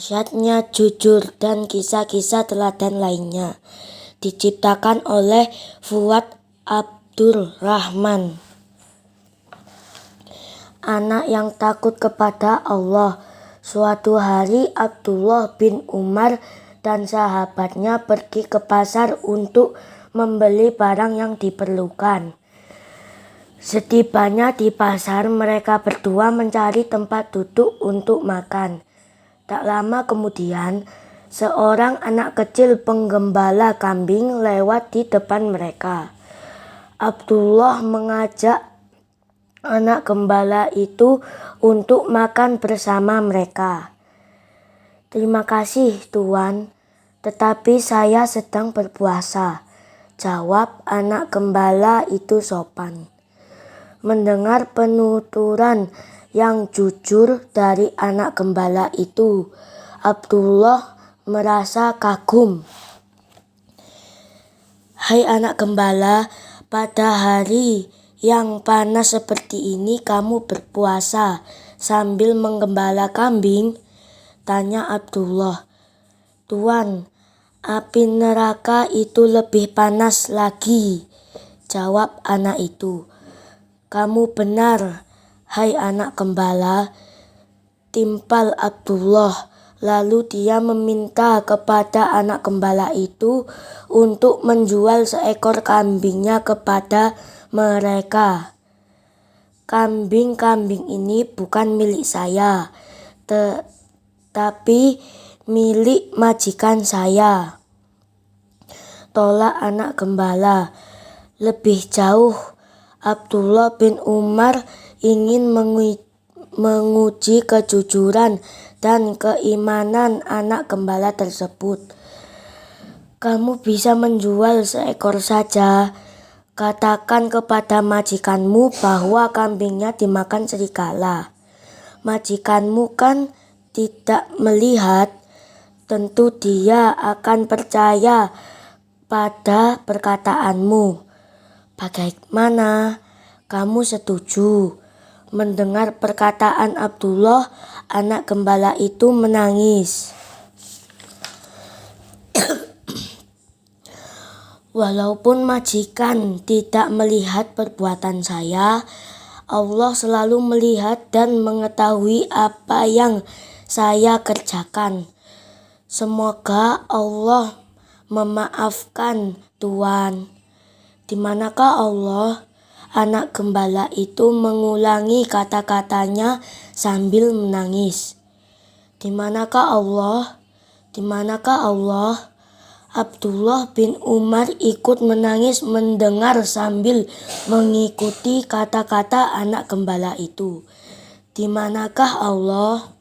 Dahsyatnya jujur dan kisah-kisah teladan lainnya diciptakan oleh Fuad Abdurrahman. Anak yang takut kepada Allah. Suatu hari Abdullah bin Umar dan sahabatnya pergi ke pasar untuk membeli barang yang diperlukan. Setibanya di pasar, mereka berdua mencari tempat duduk untuk makan. Tak lama kemudian, seorang anak kecil penggembala kambing lewat di depan mereka. Abdullah mengajak anak gembala itu untuk makan bersama mereka. "Terima kasih, Tuan, tetapi saya sedang berpuasa," jawab anak gembala itu sopan. Mendengar penuturan yang jujur dari anak gembala itu, Abdullah merasa kagum. "Hai anak gembala, pada hari yang panas seperti ini kamu berpuasa sambil menggembala kambing?" tanya Abdullah. "Tuan, api neraka itu lebih panas lagi," jawab anak itu. "Kamu benar, hai anak gembala," timpal Abdullah. Lalu dia meminta kepada anak gembala itu untuk menjual seekor kambingnya kepada mereka. "Kambing-kambing ini bukan milik saya, tetapi milik majikan saya," tolak anak gembala. Lebih jauh, Abdullah bin Umar ingin menguji kejujuran dan keimanan anak gembala tersebut. "Kamu bisa menjual seekor saja. Katakan kepada majikanmu bahwa kambingnya dimakan serigala. Majikanmu kan tidak melihat, tentu dia akan percaya pada perkataanmu. Bagaimana? Kamu setuju?" Mendengar perkataan Abdullah, anak gembala itu menangis. "Walaupun majikan tidak melihat perbuatan saya, Allah selalu melihat dan mengetahui apa yang saya kerjakan. Semoga Allah memaafkan Tuan." "Di manakah Allah?" Anak gembala itu mengulangi kata-katanya sambil menangis. "Di manakah Allah? Di manakah Allah?" Abdullah bin Umar ikut menangis mendengar sambil mengikuti kata-kata anak gembala itu. "Di manakah Allah?"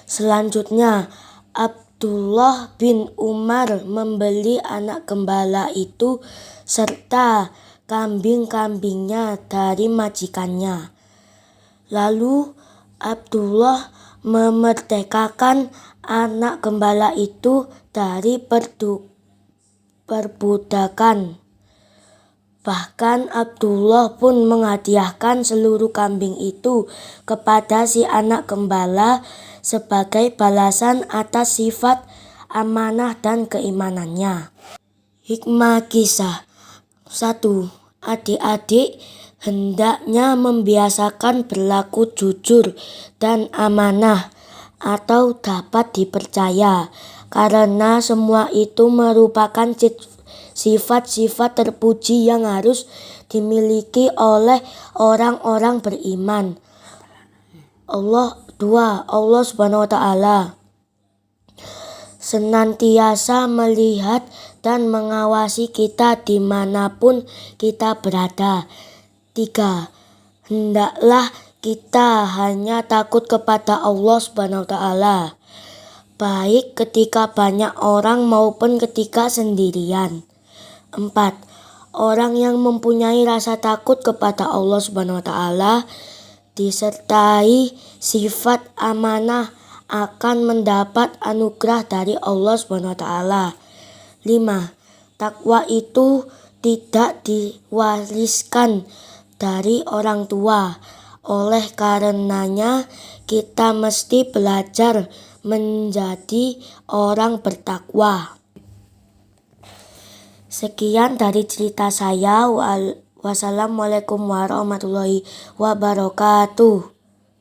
Selanjutnya, Abdullah bin Umar membeli anak gembala itu serta kambing-kambingnya dari majikannya. Lalu Abdullah memerdekakan anak gembala itu dari perbudakan. Bahkan Abdullah pun menghadiahkan seluruh kambing itu kepada si anak gembala sebagai balasan atas sifat amanah dan keimanannya. Hikmah kisah 1. Adik-adik hendaknya membiasakan berlaku jujur dan amanah atau dapat dipercaya, karena semua itu merupakan sifat-sifat terpuji yang harus dimiliki oleh orang-orang beriman. Allah Subhanahu wa Ta'ala senantiasa melihat dan mengawasi kita dimanapun kita berada. 3. Hendaklah kita hanya takut kepada Allah Subhanahu wa Ta'ala, baik ketika banyak orang maupun ketika sendirian. 4. Orang yang mempunyai rasa takut kepada Allah Subhanahu wa Ta'ala disertai sifat amanah akan mendapat anugerah dari Allah Subhanahu wa Ta'ala. 5. Takwa itu tidak diwariskan dari orang tua. Oleh karenanya kita mesti belajar menjadi orang bertakwa. Sekian dari cerita saya. Wassalamualaikum warahmatullahi wabarakatuh.